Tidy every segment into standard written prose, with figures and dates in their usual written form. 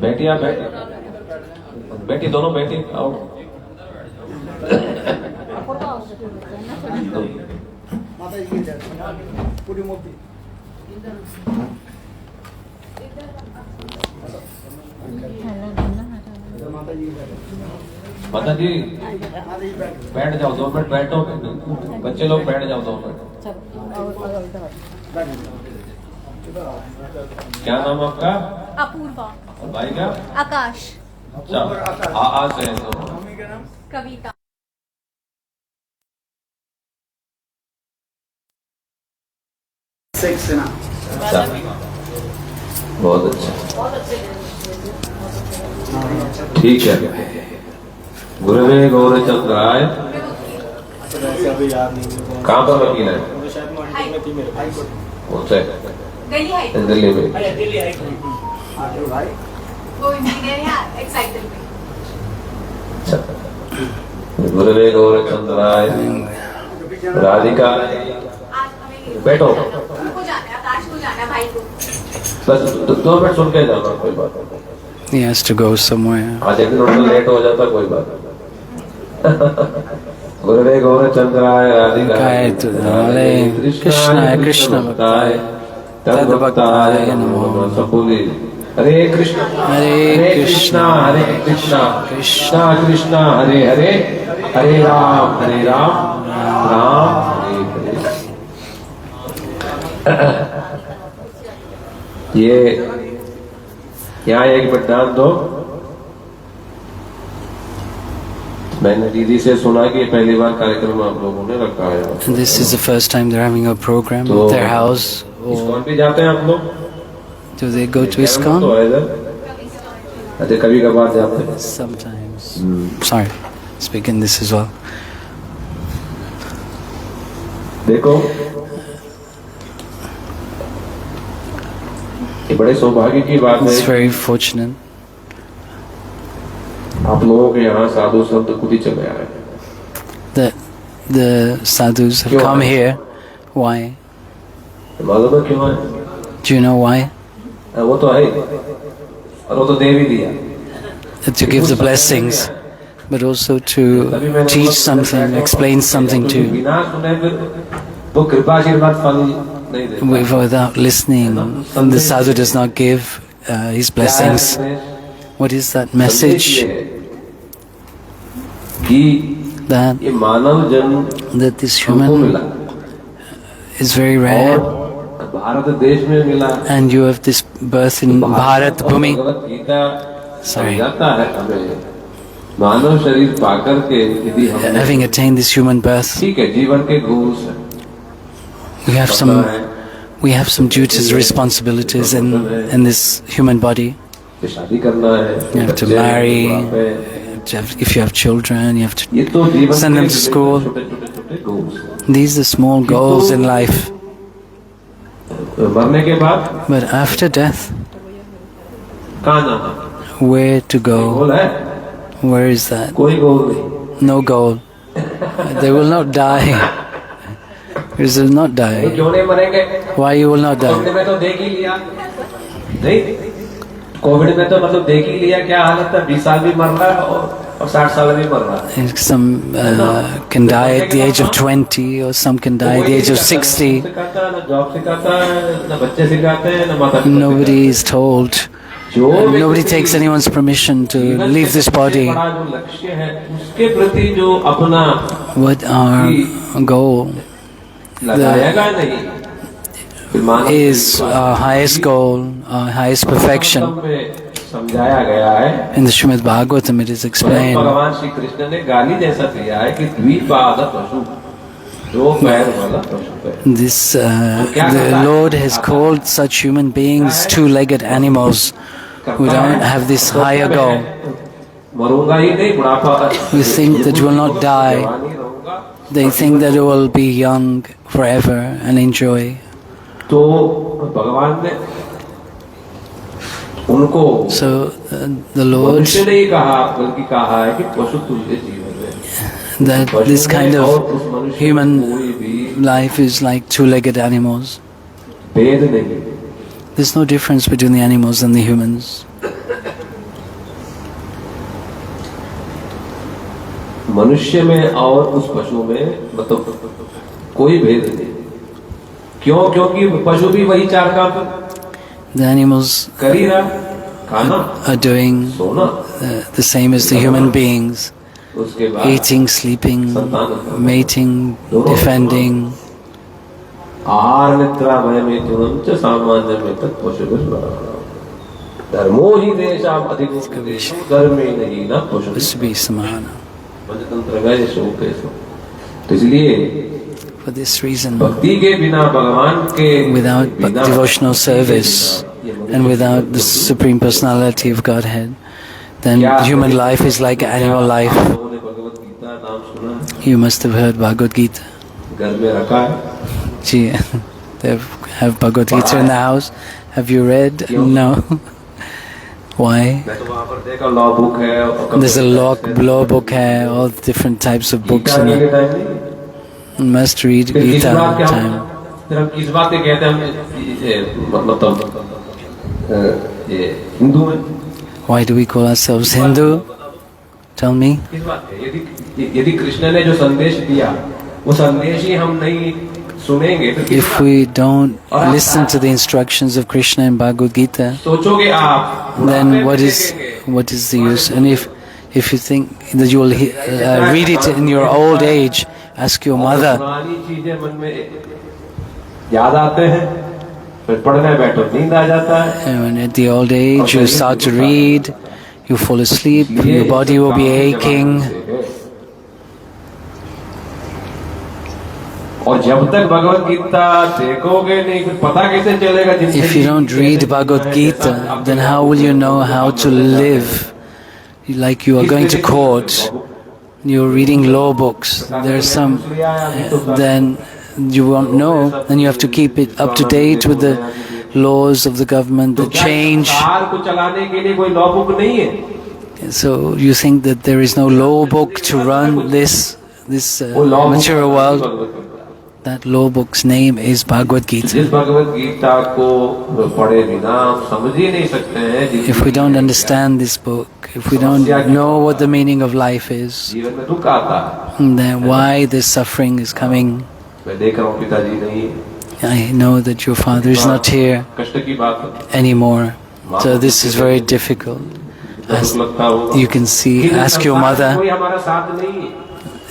बेटी आप बेटी दोनों बेटी आओ। माता जी बैठ जाओ, 2 मिनट बैठो, बच्चे लोग बैठ जाओ 2 मिनट। क्या नाम आपका? अपूर्वा। और भाई क्या? आकाश। अच्छा, आ से है तो कविता। अच्छा, बहुत अच्छा, ठीक है। गुरुवे गौरचंद्राय। कहाँ पर वकील है? दिल्ली में। वो इंजीनियर है एक्साइटल में। अच्छा, गुरुवे गौरचंद्राय। राधिका बैठो, उनको जाना है, आकाश को जाना है, भाई को। बस 2 मिनट सुन के जाना, कोई बात नहीं। He has to go somewhere. आज एक दिन उनको लेट हो जाता, कोई बात नहीं। गुरुवे गौरचंद्राय राधिकाय Hare Krishna Krishna Bhaktaye Tad Bhaktaye Namo सपूली। हरे कृष्णा Hare Krishna हरे कृष्णा कृष्णा कृष्णा हरे हरे, हरे राम राम हरे हरे। ये यहाँ एक वरदान दो। मैंने दीदी से सुना कि पहली बार कार्यक्रम आप लोगों ने रखा है। This is the first time they're having a program तो at their house. इस्कॉन भी जाते हैं आप लोग? Do they go to तो ISKCON? है इधर? अच्छा, कभी कभार जाते हैं। Sometimes. Sorry, speak in this as well. देखो, ये बड़े सौभाग्य की बात It's है, very fortunate आप लोगों के यहाँ साधु संत खुद ही चले आए। that the sadhus have क्यों come आए? here. Why? मालूम है क्यों है? Do you know why? वो तो है, और वो तो दे भी दिया। To give the blessings, but also to teach something, explain something to. बिना सुने फिर वो कृपा आशीर्वाद फल नहीं देता। Without listening, the sadhu does not give his blessings. What is that message? कि That ये मानव जन्म this हमको human मिला, is very rare, भारत देश में मिला। and you have this birth in Bharat Bhumi. Bhagavad Gita Sorry. समझाता है हमें, मानव शरीर पाकर के यदि हम Having attained this human birth, ठीक है, जीवन के घूस है, we have some duties, responsibilities in this human body. शादी करना है, You have to marry. If you have children, you have to ये तो जीवन send them के to school. छोटे-छोटे goals। These are small goals in life. मरने के बाद But after death, कहाँ जाना? where to go? गोल है? Where is that? कोई गोल नहीं। No goal. They will not die. They will not तो die. क्यों नहीं मरेंगे? Why you will not Covid die? में तो देख ही लिया, नहीं? कोविड में तो मतलब देख ही लिया क्या हालत है, 20 साल भी मर रहा है और 60 साल भी मर रहा है। And some can die at the age of 20, or some can die at the age of 60. सिखाता है, ना जॉब सिखाता है, ना बच्चे सिखाते हैं, ना माता पिता Nobody is told. And nobody takes anyone's permission to leave this body. बड़ा जो लक्ष्य है उसके प्रति जो अपना What our goal लगाएगा नहीं, फिर मानव is our highest goal, our highest perfection. में समझाया गया है। In the Srimad Bhagavatam it is explained. भगवान श्री कृष्ण ने गाली जैसा दिया है कि द्विपाद पशु, 2 पैर वाला पशु है। This the Lord has called such human beings two-legged animals who don't have this higher goal. मरूंगा ही नहीं, बुढ़ापा We think that you will not die. They think that you will be young forever and enjoy. तो भगवान ने उनको So the Lord, मनुष्य ने ही कहा, बल्कि कहा है कि पशु तुल्य जीवन है। that this kind of human life is like two-legged animals. भेद नहीं, There's no difference between the animals and the humans. मनुष्य में और उस पशु में मतलब कोई भेद नहीं। क्यों? क्योंकि पशु भी वही चार काम The animals कर ही रहा, खाना, are doing सोना, the same as the human beings, उसके बाद eating, sleeping, mating, defending. आहार निद्रा भय में तुरंत सामान्य में तक पशु धर्मो ही देशाम अधिक धर्मे नहीं ना पशु Usbi samana. पंचतंत्र गए सो के सो। तो इसलिए For this reason, भक्ति के बिना भगवान के without devotional service and without the Supreme Personality of Godhead, then human life is like animal life. Bhagavad Gita नाम सुना है, You must have heard Bhagavad Gita. घर में रखा है, Gee, they have Bhagavad Gita in the house. Have you read? No. Why? मैं तो वहाँ पर देखा लॉ बुक है और There's a law book, all different types of books in Gita के it. टाइम नहीं। You must read फिर इस Gita बात all के the हम time. फिर हम किस बात के कहते हैं हम मतलब ये हिंदू में Why do we call ourselves Hindu? Tell me. किस बात है? यदि कृष्ण ने जो संदेश दिया वो संदेश ही हम नहीं सुनेंगे तो किस If we don't listen to the instructions of Krishna in Bhagavad Gita, सोचोगे आप then what is the use? And if you think that you will read it in your old age, ask your mother. पुरानी चीजें मन में याद आते हैं, फिर पढ़ने बैठो नींद आ जाता है। And when at the old age you start to read, you fall asleep, your body will be aching. और जब तक भगवत गीता देखोगे नहीं फिर पता कैसे चलेगा? If you don't read Bhagavad Gita, then how will you know how to live? Like you are going to court, you're reading law books, there's some, then you won't know, then you have to keep it up to date with the laws of the government that change. संसार को चलाने के लिए कोई law book नहीं है। So you think that there is no law book to run this वो law book material world? That law book's name is Bhagavad Gita. जिस भगवत गीता को पढ़े बिना हम समझ ही नहीं सकते हैं। If we don't understand this book, if we don't know what the meaning of life is, जीवन में दुख आता है। then why this suffering is coming? मैं देख रहा हूँ पिताजी नहीं, I know that your father is not here कष्ट की बात है। anymore, so this is very difficult. As दुख लगता होगा। you can see, ask your mother. कोई हमारा साथ नहीं है।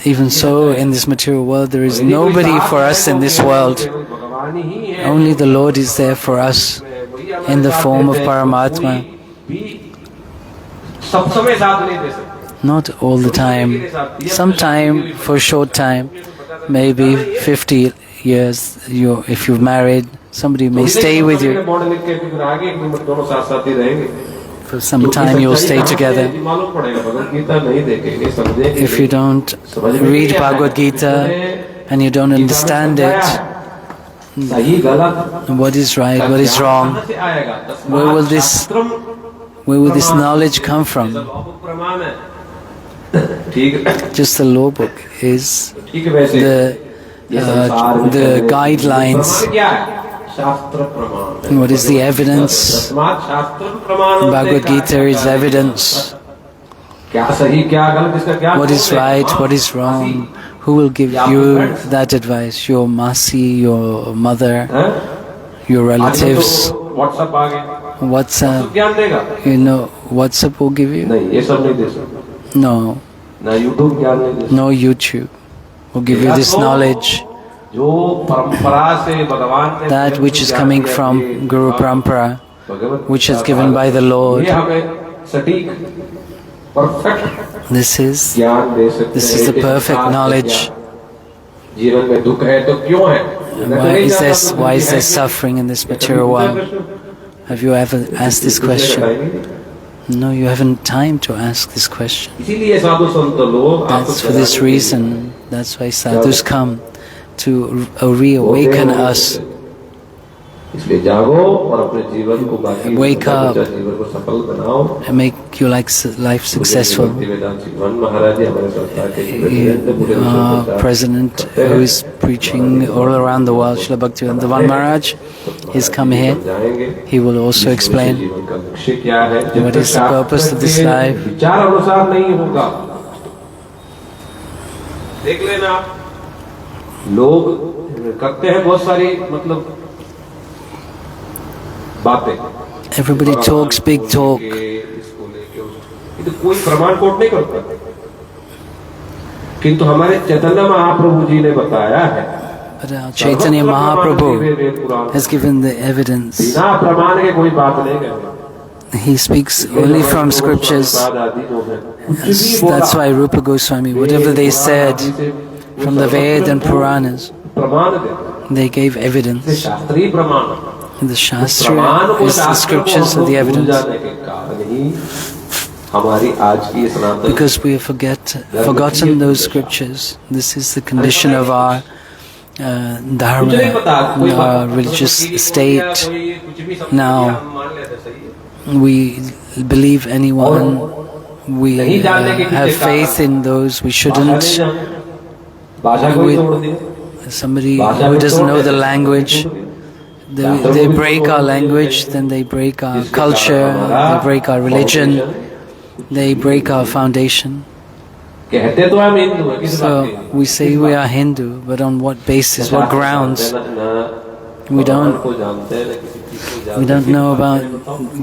Even so, in this material world, there is nobody for us in this world. भगवान ही है। Only the Lord is there for us in the form of Paramatma. सब समय साथ नहीं दे सकते। Not all the time. Sometime, for a short time, maybe 50 years, if you've married, somebody may stay with you. Bond लिख के फिर आगे दोनों साथ साथ ही रहेंगे। For some time you'll stay together. मालूम पड़ेगा भगवत गीता नहीं देखेंगे समझेंगे। If you don't read Bhagavad Gita and you don't understand it, सही गलत what is right, what is wrong, कहाँ से आएगा? where will this knowledge come from? प्रमाण है। ठीक है। Just the law book is ठीक है वैसे the guidelines. क्या है? शास्त्र प्रमाण। What is the evidence? शास्त्र प्रमाण। Bhagavad Gita is evidence. क्या सही क्या गलत इसका क्या? What is right, what is wrong? Who will give you that advice? Your masi, your mother, your relatives. WhatsApp आ गया। WhatsApp, ज्ञान देगा? you know, WhatsApp will give you? नहीं ये सब नहीं दे सकता। No, ना YouTube ज्ञान नहीं दे सकता। no YouTube will give you this knowledge. जो परंपरा से भगवान ने That which is coming from Guru Parampara, which is given by the Lord. ये हमें सटीक परफेक्ट This is ज्ञान दे सकते हैं। This is the perfect knowledge. जीवन में दुख है तो क्यों है? Why is there suffering in this material world? Have you ever asked this question? No, you haven't time to ask this question. इसीलिए साधु संत लोग That's for this reason. That's why sadhus come to reawaken us. इसलिए जागो और अपने जीवन को बाकी Wake up. जीवन को सफल बनाओ and make your life successful. महाराज हमारे संस्था के President who is preaching all around the world, Srila Bhaktivedanta Maharaj, he's come here. He will also explain what is the purpose of this life. विचार अनुसार नहीं होगा देख लेना आप, लोग करते हैं बहुत सारी मतलब बातें, Everybody talks big talk. इसको लेके उसको, ये तो कोई प्रमाण कोट नहीं करता, किंतु हमारे चैतन्य महाप्रभु जी ने बताया है, But Chaitanya Mahaprabhu has given the evidence. बिना प्रमाण के कोई बात नहीं कहते। He speaks only from scriptures. That's why Rupa Goswami, whatever they said from the Veda and Puranas, they gave evidence. The Shastra is the scriptures or the evidence. Because we have forgotten those scriptures, this is the condition of our dharma, our religious state. Now, we believe anyone, we have faith in those, we shouldn't. Somebody who doesn't know the language, they break our language, then they break our culture, they break our religion, they break our foundation. So we say we are Hindu, but on what basis, what grounds? We don't know about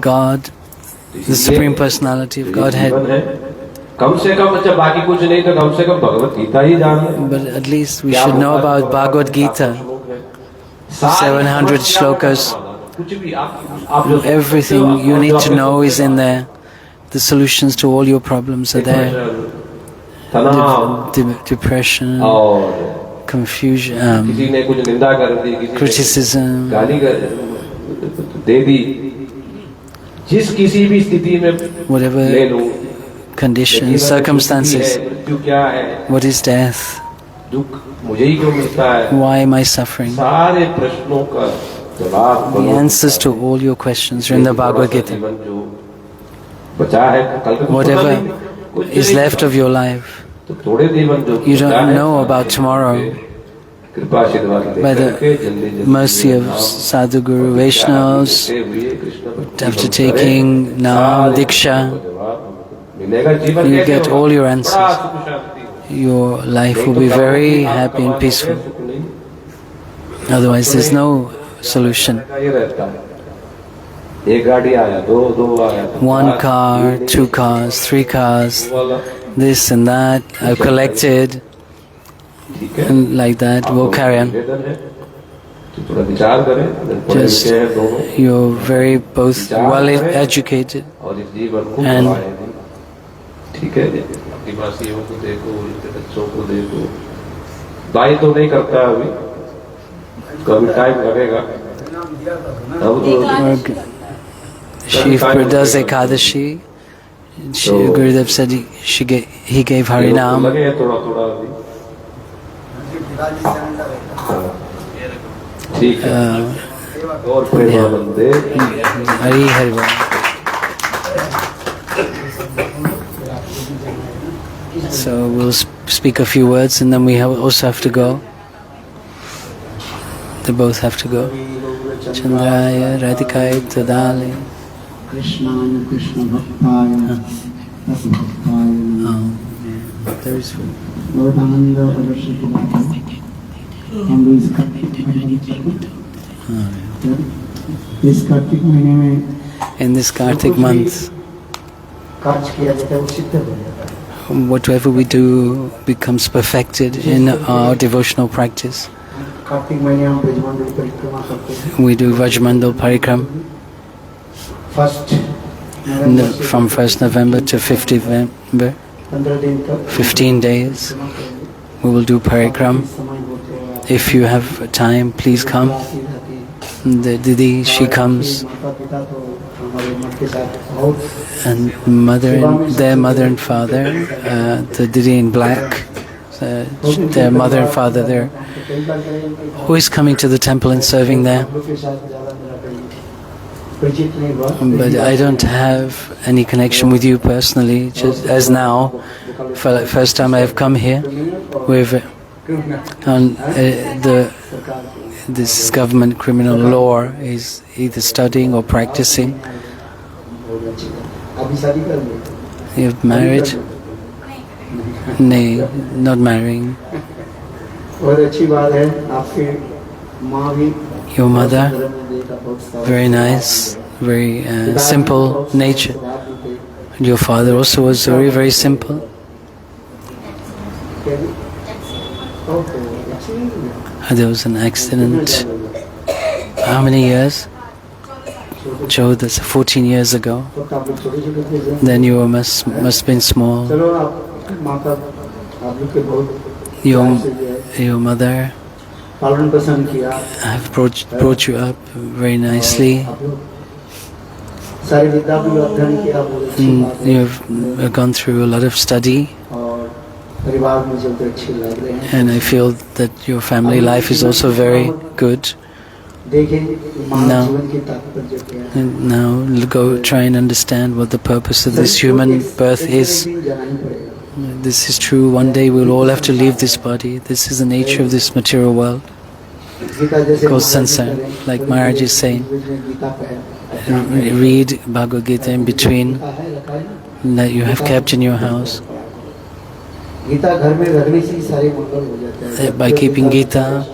God, the Supreme Personality of Godhead. But at least we should know about Bhagavad Gita, 700 shlokas. Everything you need to know is in there. The solutions to all your problems are there. Depression, confusion, criticism, whatever conditions, circumstances. What is death? Why am I suffering? The answers to all your questions are in the Bhagavad Gita. Whatever is left of your life, you don't know about tomorrow. By the mercy of Sadhu Guru Vaishnavas, after taking Naam Diksha, you get all your answers. Your life will be very happy and peaceful. Otherwise, there's no solution. One car, two cars, three cars, this and that, I've collected, and like that, we'll carry on. Just, you're very both well educated and Shiv does Ekadashi. Gurudev said he gave Harinam. Hari Hari. So we'll speak a few words and then we also have to go. They both have to go. Chandraya Radhikaya Tadali. Krishnaya Krishna Bhaktaya Rasa Bhaktaya. There is food. Nanda Adashita Bhakti. हम लोग इस कार्तिक महीने में in this Kartik month, whatever we do becomes perfected in our devotional practice. We do Vrajmandal Parikram from 1st November to 5th November. 15 days we will do Parikram. If you have time, please come. The Didi, she comes, and their mother and father, the Didi in black, their mother and father there, who is coming to the temple and serving there. But I don't have any connection with you personally, just as now, for the first time I have come here, with this government criminal law is either studying or practicing. You've married? nay, not marrying. बहुत अच्छी बात है, आपकी माँ भी Your mother, very nice, very simple nature. And your father also was very, very simple. There was an accident. How many years? Joe, that's 14 years ago. Then you must have been small. चलो आप माता आप लोग के बहुत Your mother पालन पोषण किया, have brought you up very nicely. आप लोग सारी विद्या भी अध्ययन किया, बहुत अच्छी बात है। You have gone through a lot of study, और परिवार में जो अच्छे लग रहे हैं, and I feel that your family life is also very good. देखें मानव No. जीवन की तात्पर्य क्या है। And now go try and understand what the purpose of this human birth is. जाना ही पड़ेगा। This is true. One day we'll all have to leave this body. This is the nature of this material world. Gita जैसे Goes संसार, like Maharaj is saying. Gita का है, Read Bhagavad Gita in between Gita है, रखा है ना। that you have kept in your house. Gita घर में रखने से ही सारे मंगल हो जाते हैं। By keeping Gita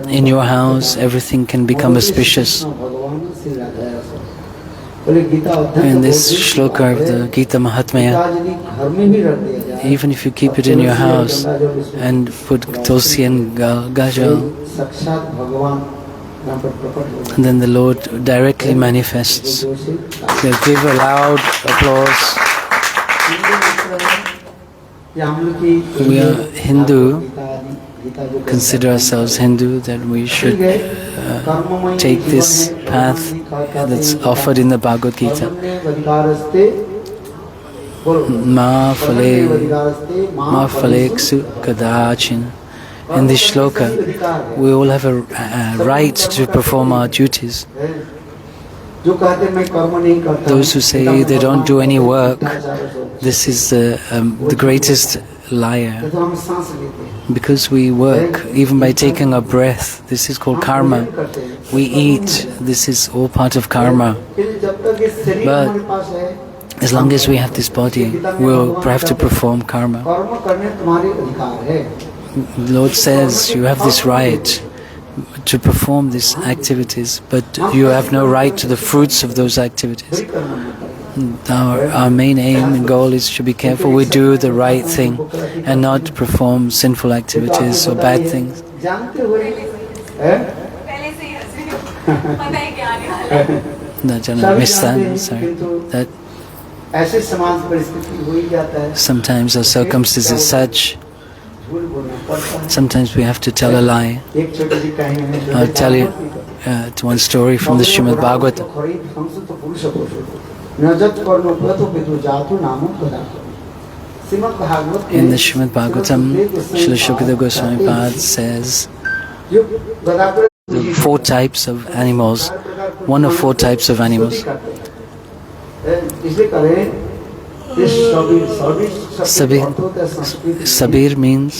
in your house, everything can become auspicious. भगवान से राधा है सब। बोले गीता अध्ययन In तो this बहुत ही shloka of the Gita Mahatmya, Gita यदि घर में भी रख दिया जाए, even if you keep it in your house and put tulsi and gajal, साक्षात भगवान यहाँ पर प्रकट हो and then the Lord directly manifests. जाते They'll give a loud applause. हैं। हम लोग की We are Hindu, गीता जो consider ourselves Hindu, that we should take this path that's offered in the Bhagavad Gita. Ma phaleksu kadachin. In this shloka, we all have a right to perform our duties. Those who say they don't do any work, this is the greatest liar. Because we work, even by taking a breath, this is called karma. We eat, this is all part of karma. But as long as we have this body, we'll have to perform karma. The Lord says you have this right to perform these activities, but you have no right to the fruits of those activities. Our main aim and goal is to be careful we do the right thing and not perform sinful activities or bad things. पहले से ही हंस रही हूँ पता है क्या आने वाला है That I missed that, sorry. That ऐसे समाज परिस्थिति हो ही जाता है, sometimes our circumstances is such, झूठ बोलना पड़ता है। sometimes we have to tell a lie. एक छोटी सी कहानी है, जो I'll tell you one story from the Srimad Bhagavatam. In the Srimad Bhagavatam, Srila Shukadeva Goswami Pad says the 4 types of animals, one of 4 types of animals. Sabir means,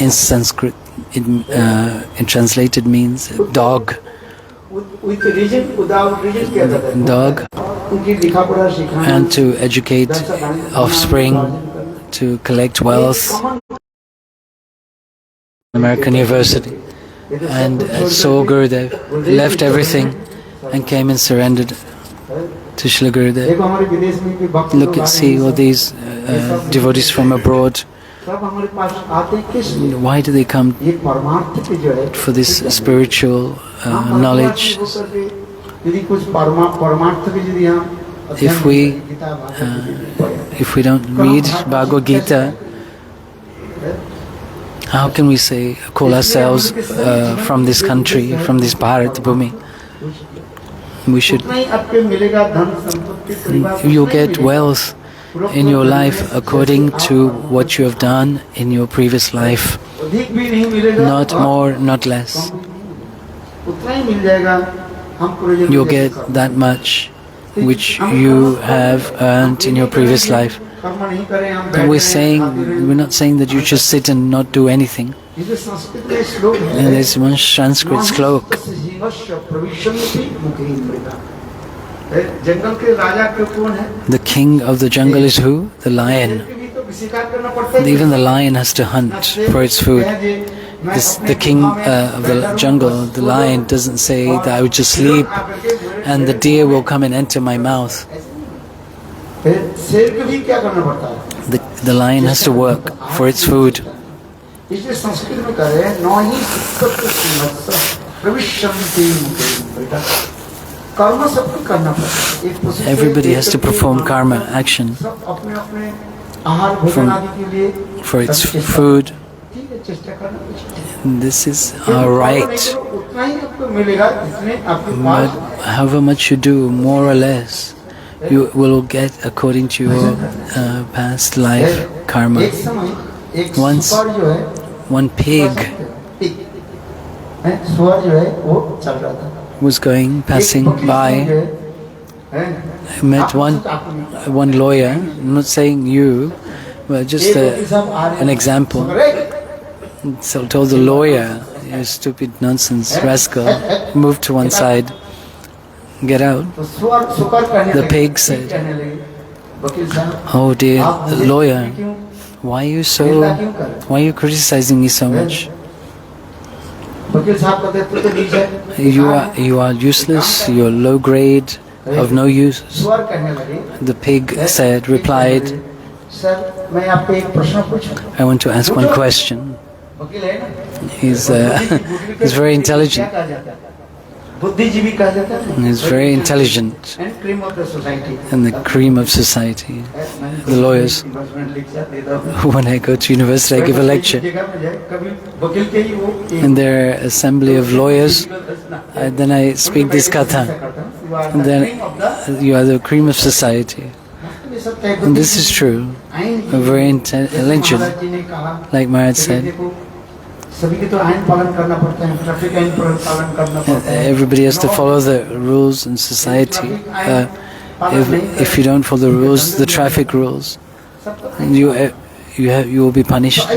in Sanskrit, it translated means dog. Dog, and to educate offspring, to collect wealth. American University. And so Gurudev left everything and came and surrendered to Srila Gurudev. Look and see all these devotees from abroad. Why do they come for this spiritual knowledge? If we don't read Bhagavad Gita, how can we say, call ourselves from this country, from this Bharat Bhumi? We should. You get wealth in your life according to what you have done in your previous life. Not more, not less. You get that much which you have earned in your previous life. And we're not saying that you just sit and not do anything. And there's one Sanskrit slok. The king of the jungle is who? The lion. शिकार करना पड़ता है। Even the lion has to hunt for its food. The king of the jungle, the lion, doesn't say that I would just sleep and the deer will come and enter my mouth. शेर को भी क्या करना पड़ता है? The lion has to work for its food. इसलिए संस्कृत में कह रहे हैं न ही सिक्कत सिंहस्स प्रविशन्ति मुखे। बेटा कर्म सबको करना पड़ता है। एक पशु से Everybody has to perform karma action सब अपने अपने आहार भोजन आदि के लिए for its food. ठीक है, चेष्टा करना चाहिए। This is our right. उतना ही आपको मिलेगा जितने आपके But pass. however much you do, more or less, you will get according to your past life karma. एक समय एक Once सुअर जो है one pig सुअर जो है वो चल रहा था। was going, passing by, I met one lawyer. I'm not saying you, but just an example. So I told the lawyer, "You stupid nonsense rascal, move to one side, get out." The pig said, "Oh dear lawyer, why are you criticizing me so much? You are useless, you're low grade, of no use." The pig replied, "I want to ask one question." He's very intelligent. He's very intelligent and the cream of society. The lawyers. When I go to university, I give a lecture. In their assembly of lawyers, then I speak this katha. And then you are the cream of society. And this is true. Very intelligent, like Maharaj said. Everybody has to follow the rules in society. If you don't follow the rules, the traffic rules, you will be punished.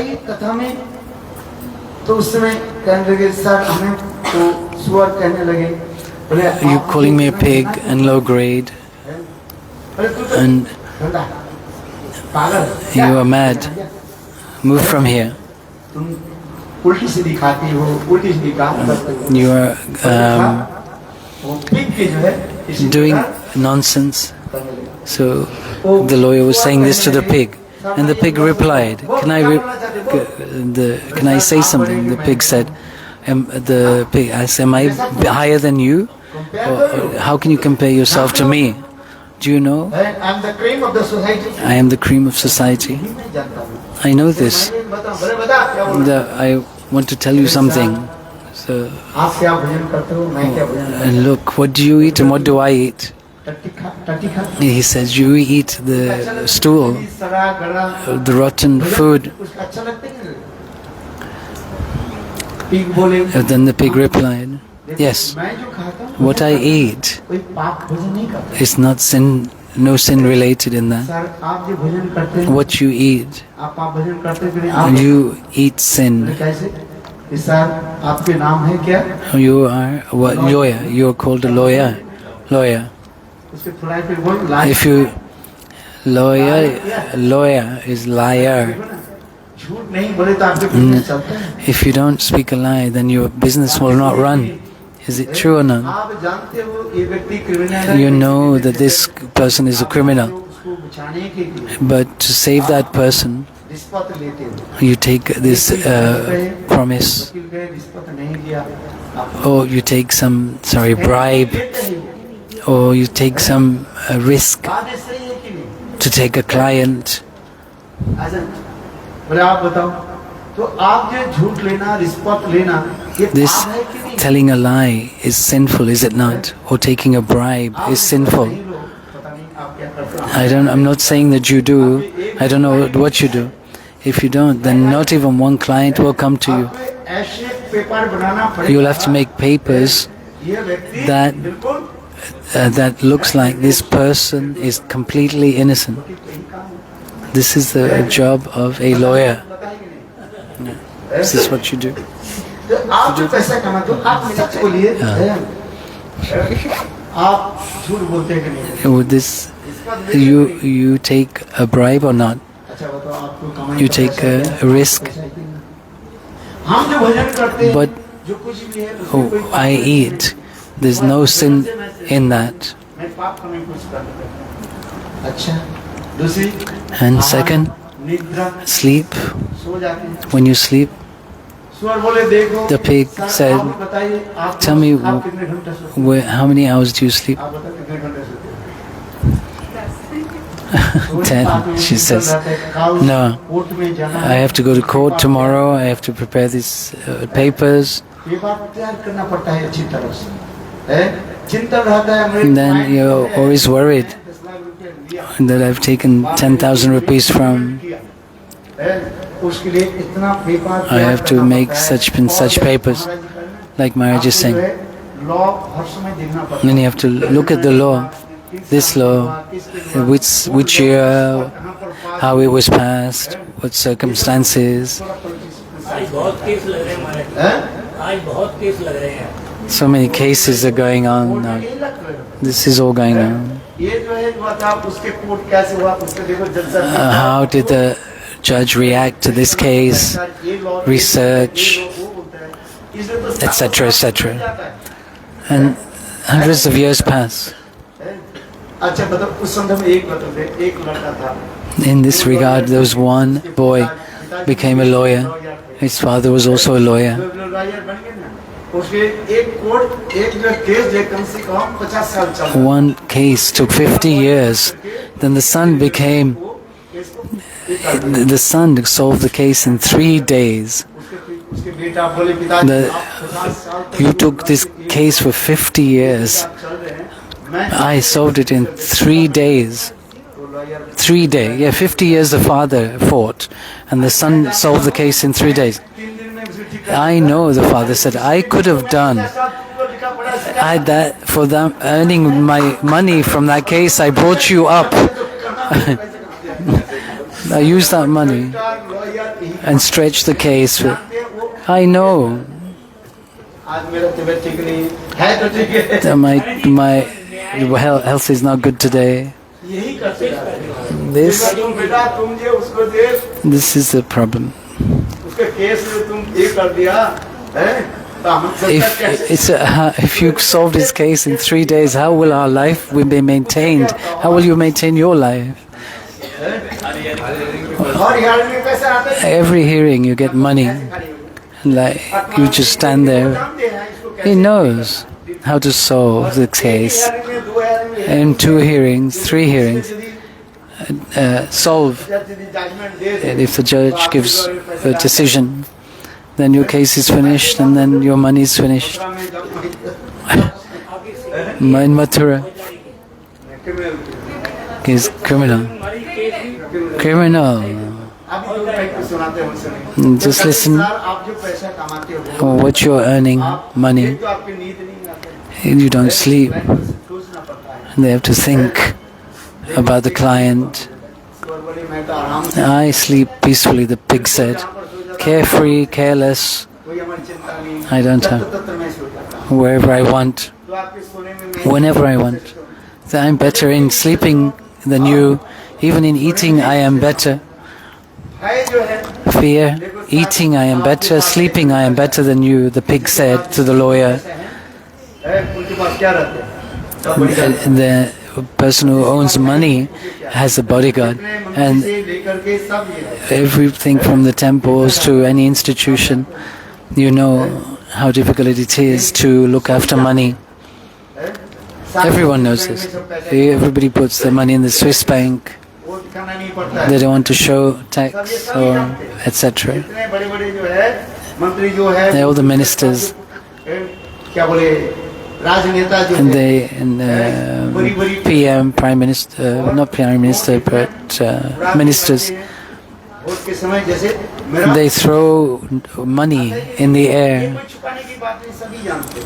You calling me a pig and low grade, and you are mad. Move from here. You are doing nonsense. So the lawyer was saying this to the pig, and the pig replied, "Can I say something?" The pig said, "The pig asked, am I higher than you? Or how can you compare yourself to me? Do you know? I am the cream of the society. I am the cream of society. I know this. I want to tell you something. So, and look, what do you eat and what do I eat?" He says, "You eat the stool, the rotten food." And then the pig replied, "Yes, what I eat is not sin, no sin related in that. What you eat, you eat sin. You are what lawyer? You are called a lawyer. Lawyer. If you lawyer is liar. If you don't speak a lie, then your business will not run. Is it true or not? You know that this person is a criminal, but to save that person, you take this promise, or you take some bribe, or you take some risk to take a client. This telling a lie is sinful, is it not? Or taking a bribe is sinful. I'm not saying that you do. I don't know what you do. If you don't, then not even one client will come to you. You'll have to make papers that looks like this person is completely innocent. This is the job of a lawyer. This is what you do. Would this you take a bribe or not? कोई कमाई you का take पैसा a risk. हम जो भजन करते हैं, But जो कुछ भी है उसमें कोई I eat. There's no sin in that. मैं पाप करने की कोशिश करता। अच्छा, दूसरी And second, निद्रा, sleep. सो जाते हैं। When you sleep, सुअर बोले देखो, The pig सर, said, आप बताइए, आप "Tell me आप कितने घंटे सोते हैं? how many hours do you sleep?" आप बताओ कितने घंटे सोते हैं? 10. She says, "No, कोर्ट में जाना I have to go to court tomorrow. I have to prepare these papers." Paper तैयार करना पड़ता है अच्छी तरह से, है? चिंतन रहता है मेरे And then माइंड you're में, always worried 10 लाख रुपया लिया, that I've taken 10,000 rupees from. किया, है? उसके लिए इतना पेपर I तैयार have to करना make पड़ता है। such and such और papers, महाराज जी कहना, like Maharaj is आपको saying. जो है, लॉ हर समय देखना पड़ता And then you have to look at the law, this law, which year, how it was passed, what circumstances. आज बहुत केस लग रहे हैं हमारे, है? आज बहुत केस लग रहे हैं। So many cases are going on now. This is all going on. ये जो है हुआ था, उसके कोर्ट कैसे हुआ, उसके देखो जज साहब, How did the judge react to this case, research, etc., etc. And hundreds of years pass. अच्छा बताओ, उस संदर्भ में एक बता दे, एक लड़का था, In this regard, there was one boy became a lawyer. His father was also a lawyer. Lawyer बन गया ना, उसके एक कोर्ट, एक जो केस जो कम से कम 50 साल चल रहा One case took 50 years. Then the son became, the son solved the case in 3 days. उसके बेटा बोले पिताजी, The- आप 50 साल तक You took this case for 50 years. चल रहे हैं, मैं I solved it in 3 days. 3 days. Yeah, 50 years the father fought, and the son solved the case in 3 days. 3 दिन में उसे ठीक I know, the father said, I could have done. I that for them earning my money from that case, I brought you up. I used that money and stretched the case. I know आज मेरा तबीयत ठीक नहीं है, तो ठीक है, that my health is not good today. यही करते रहते। This तुम बेटा तुम जो उसको दे, is the problem. उसके केस में तुम ये कर दिया, है? तो हम सोचा कैसे? If you solved his case in 3 days, how will our life will be maintained? How will you maintain your life? और यार में पैसा आता है, Every hearing you get money, like you just stand there. He knows how to solve the case. In 2 hearings, 3 hearings, solve it. If the judge gives a decision, then your case is finished and then your money is finished. In Mathura, he's criminal. Criminal. अभी तो मैं कुछ सुनाते हैं उनसे। Just listen. Sir, आप जो पैसा कमाते हो, What you're earning, money, तो आपकी नींद नहीं आती, you don't sleep. सोचना पड़ता है। They have to think about the client. और बोले मैं तो आराम से, I sleep peacefully, the pig said. Carefree, careless, कोई हमारी चिंता नहीं, I don't have. तत्र मैं सो जाता हूँ। wherever I want, तो आपके सोने में मैं whenever I want. So I'm better in sleeping than you. Even in eating, I am better. है जो है, Fear, eating, I am better. Sleeping, I am better than you, the pig said to the lawyer. है उनके पास क्या रहते हैं? सब बढ़िया। And the person who owns money has a bodyguard. And से लेकर के सब ये है। everything from the temples to any institution, you know how difficult it is to look after money. Everyone knows this. Everybody puts their money in the Swiss bank. वो दिखाना नहीं पड़ता है। They don't want to show tax or etc. इतने बड़े-बड़े जो है मंत्री जो है, They're all the ministers, क्या बोले, राजनेता जो and है, they PM, Prime Minister, not Prime Minister, but ministers. Vote के समय जैसे मेरा They throw money in the ये air. कोई छुपाने की बात नहीं, सभी जानते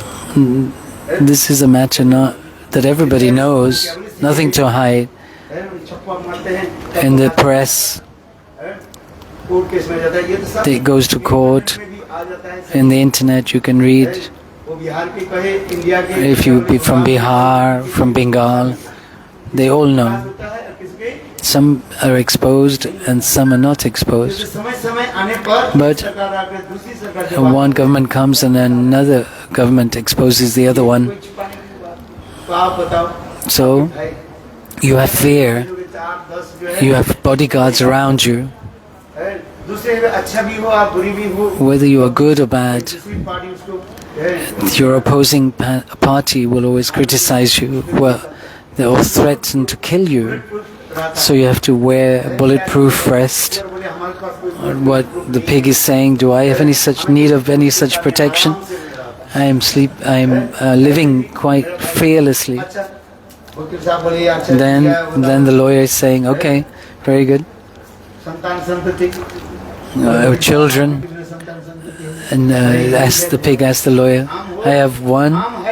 हैं। This is a matter not that everybody knows, nothing to hide. छप्पा मारते हैं, In the press, court case में जाता है, ये तो सब it goes to court. में भी आ जाता है। In the internet, you can read. वो बिहार के कहे, इंडिया के, If you be from Bihar, from Bengal, they all know. होता है, किसके Some are exposed and some are not exposed. समय समय आने पर But सरकार आकर दूसरी सरकार जब one government comes and another government exposes the other one. तो आप बताओ So भाई you have fear, 4-10 जो है you have bodyguards around you. दूसरे में अच्छा भी हो आप बुरी भी हो Whether you are good or bad, दूसरी पार्टी उसको your opposing party will always criticize you. Well, they will threaten to kill you. So you have to wear a bulletproof vest. बोले हमारे पास कोई What the pig is saying, do I have any such need of any such protection? I am living quite fearlessly. अच्छा वकील साहब बोले अच्छा Then the lawyer is saying, okay, very good. संतान संतति Children, संतान संतति and the pig asked the lawyer, I have one. हम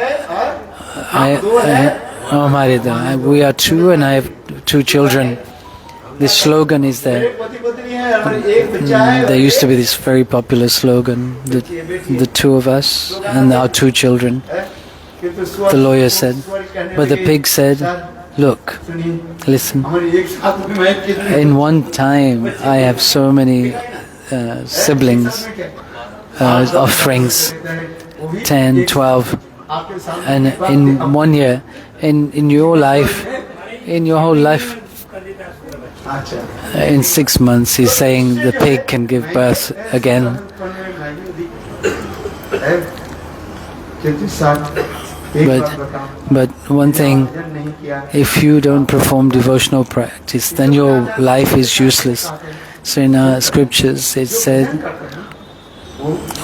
है और We are two and I have 2 children. This slogan is there. पति पत्नी है और एक बच्चा है There used to be this very popular slogan, the 2 of us and our 2 children. The lawyer said. But the pig said, look, listen, हमारे एक साथ में मैं कितने in one time I have so many siblings, offerings, 10, 12, आपके सामने and in 1 year, in your life, in your whole life, अच्छा in 6 months, he's saying the pig can give birth again. कितने साथ एक बार बताओ But one thing, नहीं किया if you don't perform devotional practice, then your life is useless. So in our scriptures, it said,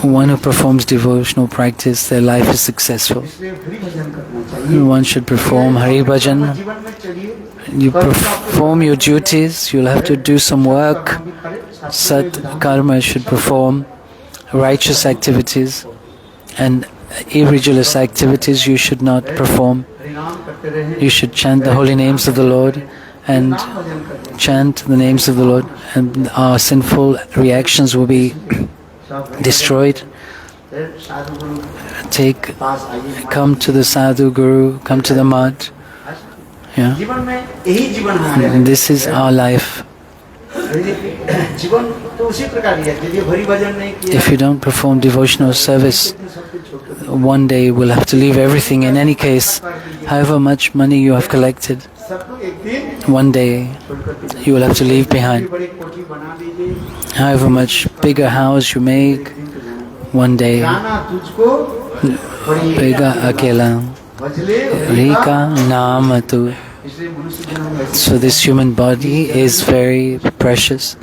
one who performs devotional practice, their life is successful. इसलिए हरि भजन करना चाहिए One should perform Hari Bhajan. जीवन में चलिए You perform your duties, you'll have to do some work. हम भी करें Sat karma should perform righteous activities, and irreligious activities you should not perform. परिणाम करते रहे You should chant the holy names of the Lord and भजन करते chant the names of the Lord, and our sinful reactions will be destroyed. Sadhu Guru Take, पास आइए come to the sadhu guru, come to the mat. Yeah, जीवन में यही जीवन हमारे and this is our life. जीवन तो उसी प्रकार ही है यदि हरि भजन नहीं किया If you don't perform devotional service, सब कुछ छोड़ one day we'll have to leave everything. In any case, however much money you have collected, सबको एक दिन one day you will have to leave behind. बड़ी कोठी बना दीजिए However much bigger house you make, one day जाना तुझको बड़ी bigger akela. भजले Rika naam tu. इसलिए मनुष्य जन्म में So this human body is very precious.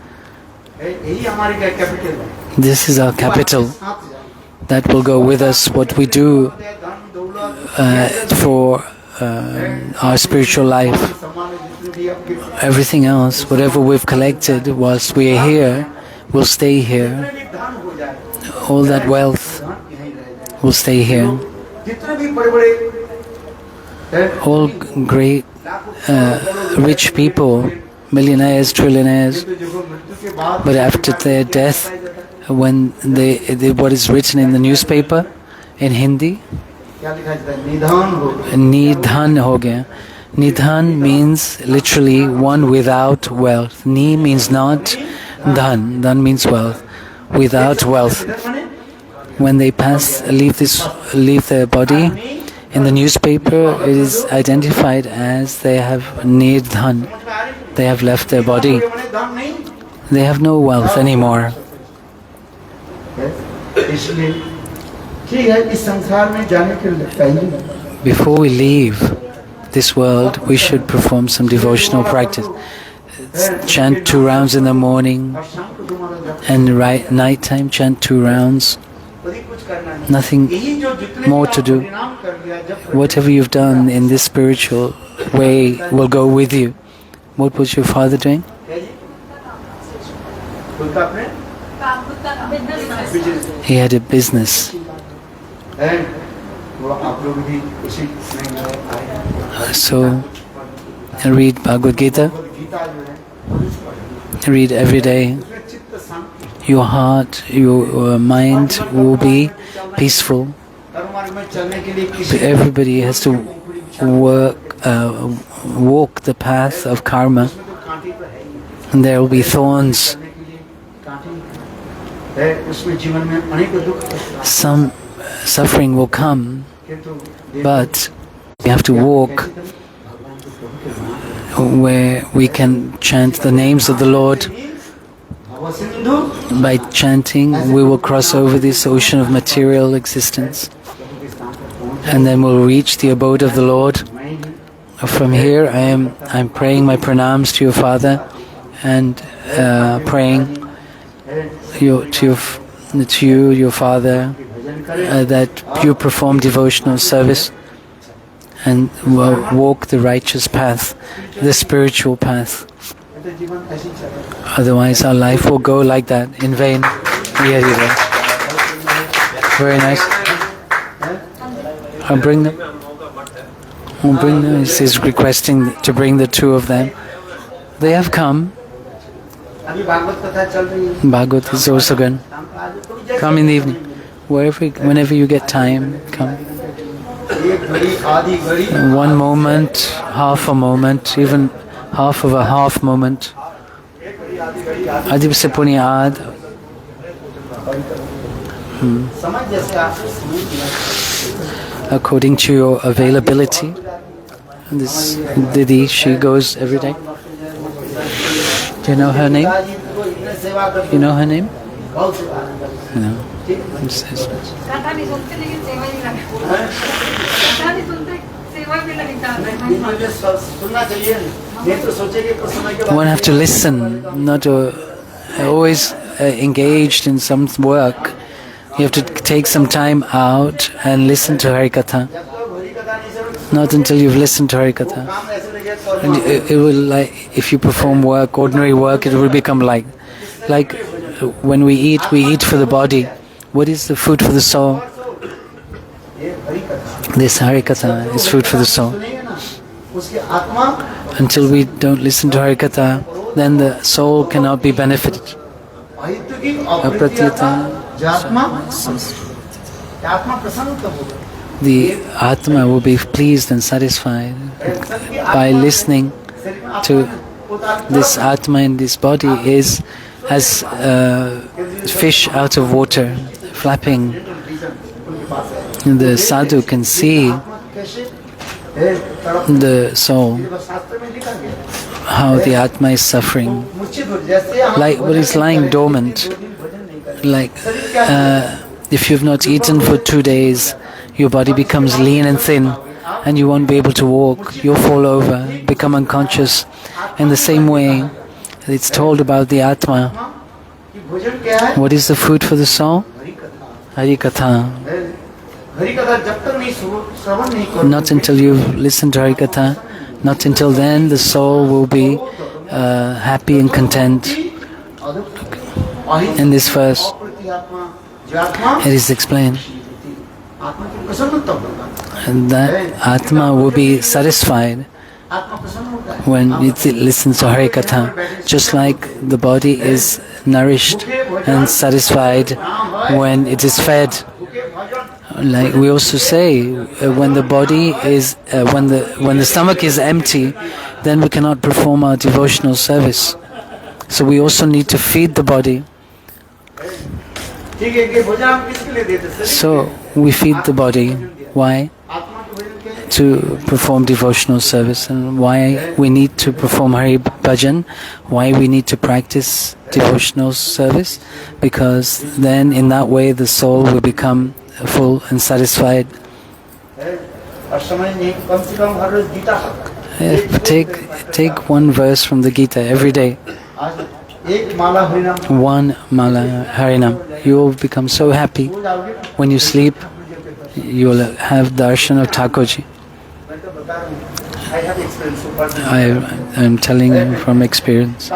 यही हमारी क्या कैपिटल है This is our capital. साथ जाए That will go with us. What we do धन दौलत for our spiritual life, सम्मान जितने भी आपके everything else, whatever we've collected whilst we are here, will stay here. जितने भी धन हो जाए All that wealth धन यहीं रह जाए will stay here. जितने भी बड़े बड़े All great, rich people, millionaires, trillionaires, देखो मृत्यु के बाद but after their death, when they what is written in the newspaper in Hindi, क्या लिखा जाता है निधान हो गए Nidhan ho gaya. Nidhan means literally one without wealth. Ni means not, dhan. Dhan means wealth. Without wealth. When they leave their body, in the newspaper it is identified as they have nirdhan. They have left their body. मैंने धन नहीं They have no wealth anymore. इसलिए ठीक है इस संसार में जाने के लिए पहले Before we leave this world, we should perform some devotional practice. Chant 2 rounds in the morning, और शाम को तुम्हारा जब and night time chant 2 rounds. कभी कुछ करना नहीं Nothing यही जो जितने more to do. परिणाम कर लिया जब Whatever you've done in this spiritual way will go with you. What was your father doing? क्या जी खुद का अपने काम खुद का business business He had a business. है वो आप लोग भी उसी में आए So read Bhagavad Gita, Gita जो है वो इस पर है। read every day. उसमें चित्त शांति Your heart, your mind will be peaceful. कर्म में चलने के लिए किसी Everybody has to walk the path of karma. उसमें तो कांटे and there will be thorns. उसमें जीवन में अनेक दुख कष्ट, Some suffering will come, but we have to walk where we can chant the names of the Lord. By chanting, we will cross over this ocean of material existence, and then we'll reach the abode of the Lord. From here, I'm praying my pranams to your father, and praying to your father, that you perform devotional service and walk the righteous path, the spiritual path. Otherwise, our life will go like that, in vain. Very nice. I'll bring them. He's requesting to bring the two of them. They have come. Bhagavad is also good. Come in the evening. Whenever you get time, come. 1 moment, half a moment, even half of a half moment. Adib se punyad. According to your availability. This Didi, she goes every day. Do you know her name? You know her name? No. कथा नहीं सुनते लेकिन सेवा ही लगता है। कथा नहीं सुनते सेवा भी लगता है। One have to listen, not to always engaged in some work. You have to take some time out and listen to Harikatha. Not until you've listened to Harikatha. And it will, like, if you perform work, ordinary work, it will become like when we eat for the body. What is the food for the soul? This Harikatha is food for the soul. Until we don't listen to Harikatha, then the soul cannot be benefited. The Atma will be pleased and satisfied by listening to this Atma in this body is as fish out of water, flapping. The sadhu can see the soul, how the Atma is suffering, like what is lying dormant. Like if you've not eaten for 2 days, your body becomes lean and thin, and you won't be able to walk. You'll fall over, become unconscious. In the same way, it's told about the Atma. What is the food for the soul? Harikatha. Not until you've listened to Harikatha, not until then the soul will be happy and content. In this verse, it is explained. And that Atma will be satisfied when it listens to Harikatha, just like the body is nourished and satisfied when it is fed. Like we also say, when the body is, when the stomach is empty, then we cannot perform our devotional service. So we also need to feed the body. So we feed the body. Why? To perform devotional service. And why we need to perform Hari Bhajan, why we need to practice devotional service, because then in that way the soul will become full and satisfied. Take one verse from the Gita every day. One mala harinam. You will become so happy. When you sleep, you will have darshan of Thakurji. I am telling you from experience.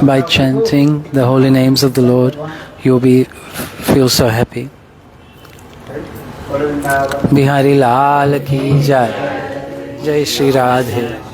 By chanting the holy names of the Lord, you will feel so happy. Bihari Lal ki jai. Jai Shri Radhe.